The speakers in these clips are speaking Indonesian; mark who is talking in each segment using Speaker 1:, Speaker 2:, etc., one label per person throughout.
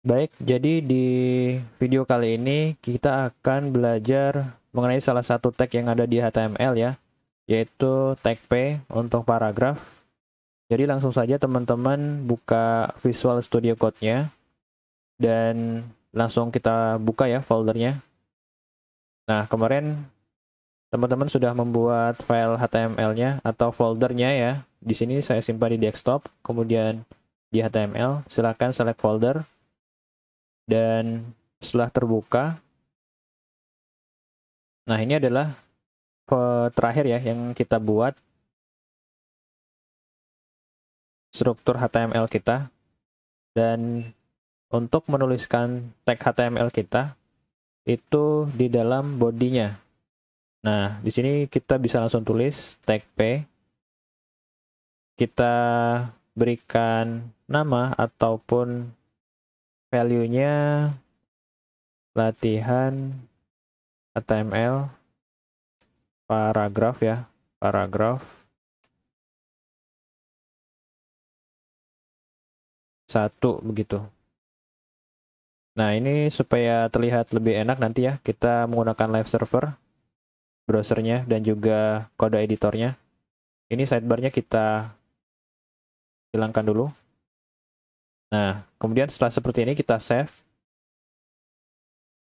Speaker 1: Baik, jadi di video kali ini kita akan belajar mengenai salah satu tag yang ada di HTML ya, yaitu tag P untuk paragraf. Jadi langsung saja teman-teman buka Visual Studio Code-nya dan langsung kita buka ya foldernya. Nah, kemarin teman-teman sudah membuat file HTML-nya atau foldernya ya. Di sini saya simpan di desktop, kemudian di HTML, silakan select folder dan setelah terbuka, nah ini adalah terakhir ya yang kita buat struktur HTML kita, dan untuk menuliskan tag HTML kita itu di dalam bodinya. Nah, di sini kita bisa langsung tulis tag P, kita berikan nama ataupun value-nya latihan HTML paragraf ya, paragraf 1 begitu. Nah, ini supaya terlihat lebih enak nanti ya, kita menggunakan live server, browsernya, dan juga kode editornya. Ini sidebarnya kita hilangkan dulu. Nah, kemudian setelah seperti ini kita save.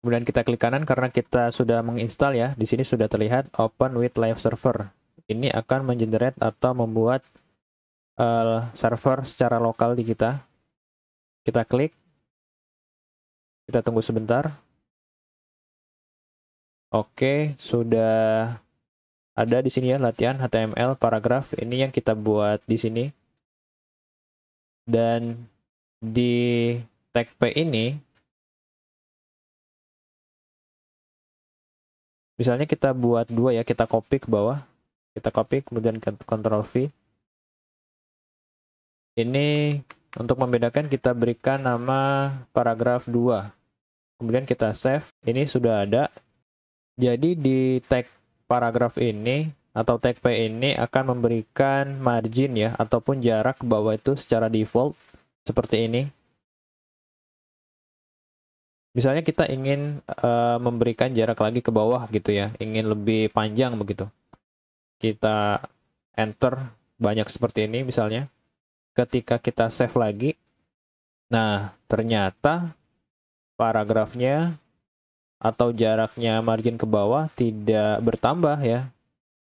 Speaker 1: Kemudian kita klik kanan karena kita sudah menginstal ya. Di sini sudah terlihat Open with Live Server. Ini akan mengenerate atau membuat server secara lokal di kita. Kita klik, kita tunggu sebentar. Oke, sudah ada di sini ya latihan HTML paragraf. Ini yang kita buat di sini. Dan di tag P ini, misalnya kita buat dua ya, kita copy ke bawah. Kita copy, kemudian Ctrl V. Ini untuk membedakan kita berikan nama paragraf 2. Kemudian kita save. Ini sudah ada. Jadi di tag paragraf ini atau tag P ini akan memberikan margin ya ataupun jarak ke bawah itu secara default seperti ini. Misalnya kita ingin memberikan jarak lagi ke bawah gitu ya, ingin lebih panjang begitu. Kita enter banyak seperti ini misalnya. Ketika kita save lagi, nah ternyata paragrafnya atau jaraknya margin ke bawah tidak bertambah ya.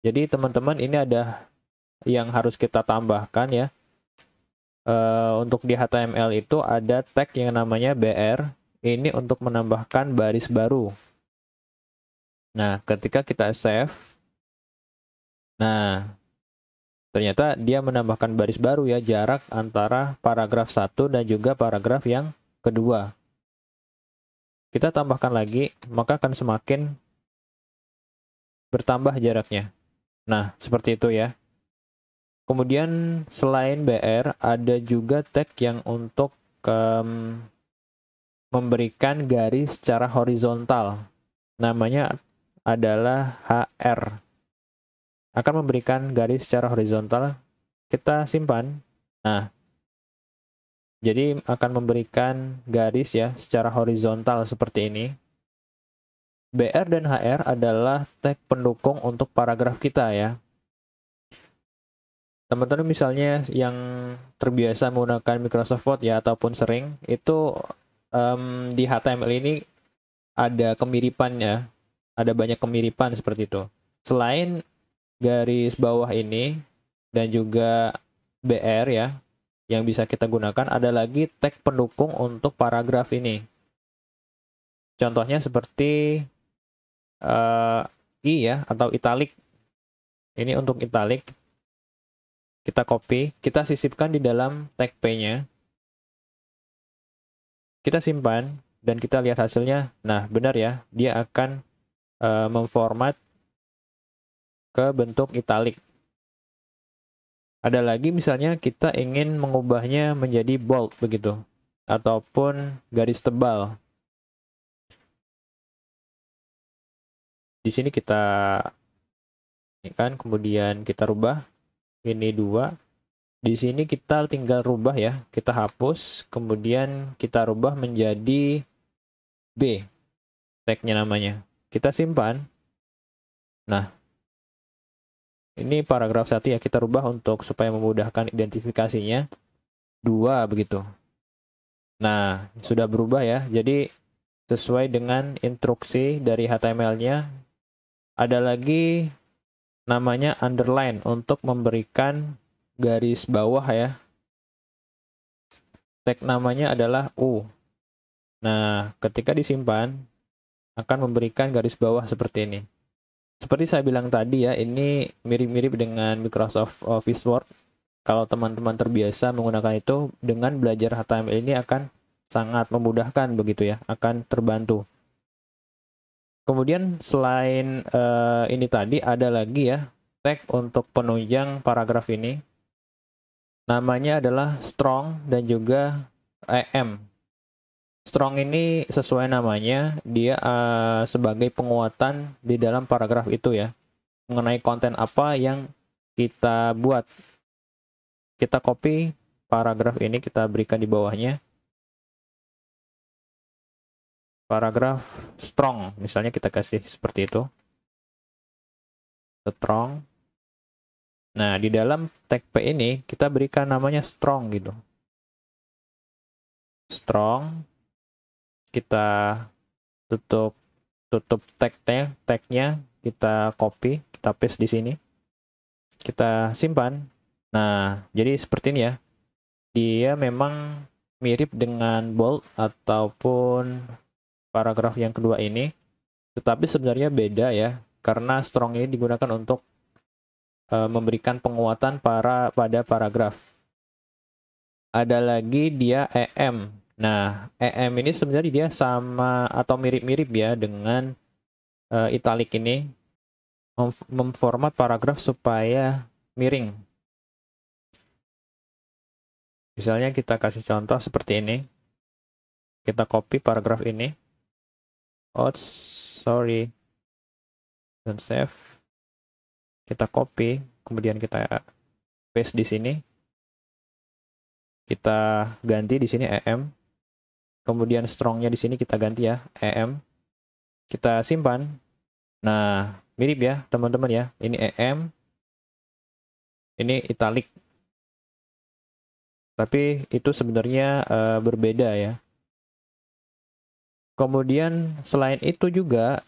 Speaker 1: Jadi teman-teman ini ada yang harus kita tambahkan ya. Untuk di HTML itu ada tag yang namanya BR. Ini untuk menambahkan baris baru. Nah, ketika kita save, nah ternyata dia menambahkan baris baru ya, jarak antara paragraf 1 dan juga paragraf yang kedua. Kita tambahkan lagi, maka akan semakin bertambah jaraknya. Nah, seperti itu ya. Kemudian selain BR, ada juga tag yang untuk memberikan garis secara horizontal. Namanya adalah HR. Akan memberikan garis secara horizontal. Kita simpan. Nah, jadi akan memberikan garis ya secara horizontal seperti ini. BR dan HR adalah tag pendukung untuk paragraf kita ya. Teman-teman misalnya yang terbiasa menggunakan Microsoft Word ya ataupun sering itu di HTML ini ada kemiripan ya, ada banyak kemiripan seperti itu. Selain garis bawah ini dan juga BR ya, yang bisa kita gunakan ada lagi tag pendukung untuk paragraf ini. Contohnya seperti I ya atau italic. Ini untuk italic. Kita copy, kita sisipkan di dalam tag P-nya. Kita simpan dan kita lihat hasilnya. Nah, benar ya, dia akan memformat ke bentuk italic. Ada lagi misalnya kita ingin mengubahnya menjadi bold begitu ataupun garis tebal. Di sini kita ini kan kemudian kita rubah ini 2. Di sini kita tinggal rubah ya, kita hapus, kemudian kita rubah menjadi B, tagnya namanya. Kita simpan. Nah, ini paragraf 1 ya, kita rubah untuk supaya memudahkan identifikasinya. 2 begitu. Nah, sudah berubah ya. Jadi sesuai dengan instruksi dari HTML-nya, ada lagi namanya underline untuk memberikan garis bawah ya. Tag namanya adalah U. Nah, ketika disimpan akan memberikan garis bawah seperti ini. Seperti saya bilang tadi ya, ini mirip-mirip dengan Microsoft Office Word. Kalau teman-teman terbiasa menggunakan itu, dengan belajar HTML ini akan sangat memudahkan begitu ya, akan terbantu. Kemudian selain ini tadi, ada lagi ya, tag untuk penunjang paragraf ini. Namanya adalah strong dan juga EM. Strong ini sesuai namanya, dia sebagai penguatan di dalam paragraf itu ya, mengenai konten apa yang kita buat. Kita copy paragraf ini, kita berikan di bawahnya. Paragraf strong, misalnya kita kasih seperti itu. Strong. Nah, di dalam tag P ini, kita berikan namanya strong gitu. Strong. Kita tutup tagnya, kita copy, kita paste di sini, kita simpan. Nah, jadi seperti ini ya, dia memang mirip dengan bold ataupun paragraf yang kedua ini, tetapi sebenarnya beda ya, karena strong ini digunakan untuk memberikan penguatan pada paragraf. Ada lagi dia EM. Nah, EM ini sebenarnya dia sama atau mirip-mirip ya dengan italic ini, memformat paragraf supaya miring. Misalnya kita kasih contoh seperti ini. Kita copy paragraf ini. Oh, sorry. Dan save. Kita copy, kemudian kita paste di sini. Kita ganti di sini EM. Kemudian strongnya di sini kita ganti ya, EM. Kita simpan. Nah, mirip ya teman-teman ya. Ini EM, ini italic. Tapi itu sebenarnya berbeda ya. Kemudian selain itu juga,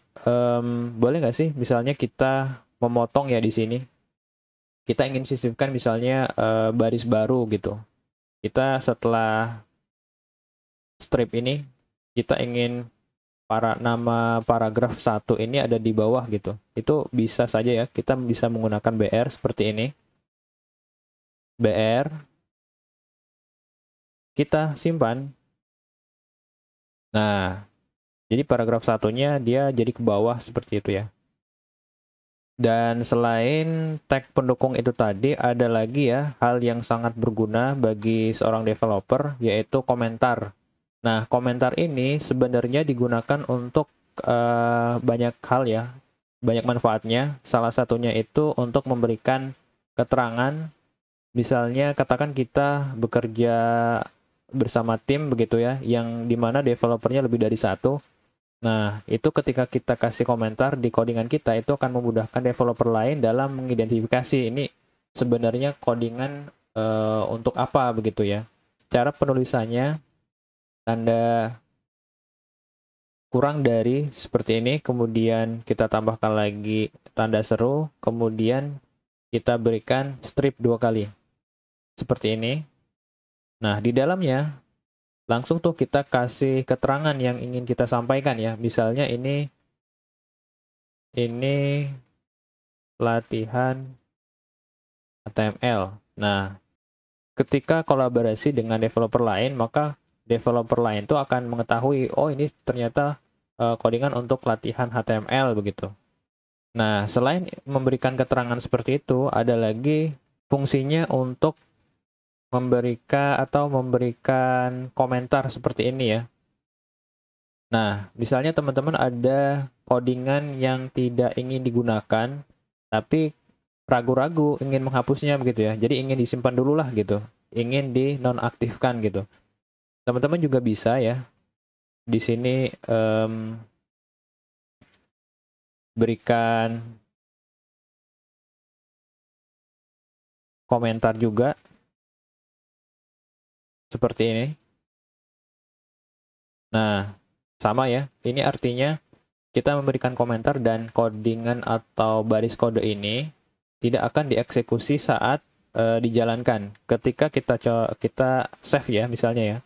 Speaker 1: boleh nggak sih misalnya kita memotong ya di sini. Kita ingin sisipkan misalnya baris baru gitu. Kita setelah strip ini, kita ingin nama paragraf 1 ini ada di bawah gitu. Itu bisa saja ya, kita bisa menggunakan BR seperti ini. BR, kita simpan. Nah, jadi paragraf satunya dia jadi ke bawah seperti itu ya. Dan selain tag pendukung itu tadi, ada lagi ya hal yang sangat berguna bagi seorang developer, yaitu komentar. Nah, komentar ini sebenarnya digunakan untuk banyak hal ya, banyak manfaatnya. Salah satunya itu untuk memberikan keterangan, misalnya katakan kita bekerja bersama tim begitu ya, yang dimana developernya lebih dari satu. Nah, itu ketika kita kasih komentar di codingan kita, itu akan memudahkan developer lain dalam mengidentifikasi ini sebenarnya codingan untuk apa begitu ya. Cara penulisannya, tanda kurang dari seperti ini, kemudian kita tambahkan lagi tanda seru, kemudian kita berikan strip 2 kali. Seperti ini. Nah, di dalamnya langsung tuh kita kasih keterangan yang ingin kita sampaikan ya. Misalnya ini latihan HTML. Nah, ketika kolaborasi dengan developer lain, maka developer lain tuh akan mengetahui, oh ini ternyata codingan untuk latihan HTML begitu. Nah, selain memberikan keterangan seperti itu, ada lagi fungsinya untuk memberikan komentar seperti ini ya. Nah, misalnya teman-teman ada codingan yang tidak ingin digunakan, tapi ragu-ragu ingin menghapusnya begitu ya. Jadi ingin disimpan dulu lah gitu. Ingin dinonaktifkan gitu. Teman-teman juga bisa ya di sini berikan komentar juga seperti ini. Nah, sama ya. Ini artinya kita memberikan komentar dan codingan atau baris kode ini tidak akan dieksekusi saat dijalankan. Ketika kita save ya misalnya ya.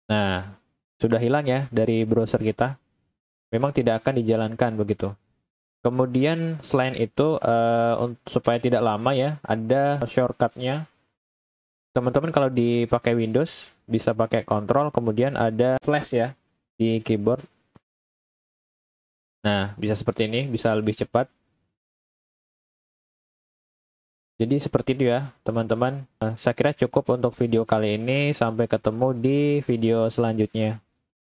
Speaker 1: Nah, sudah hilang ya dari browser kita. Memang tidak akan dijalankan begitu. Kemudian selain itu supaya tidak lama ya, ada shortcutnya. Teman-teman kalau dipakai Windows bisa pakai Control, kemudian ada slash ya di keyboard. Nah, bisa seperti ini, bisa lebih cepat. Jadi seperti itu ya, teman-teman. Saya kira cukup untuk video kali ini. Sampai ketemu di video selanjutnya.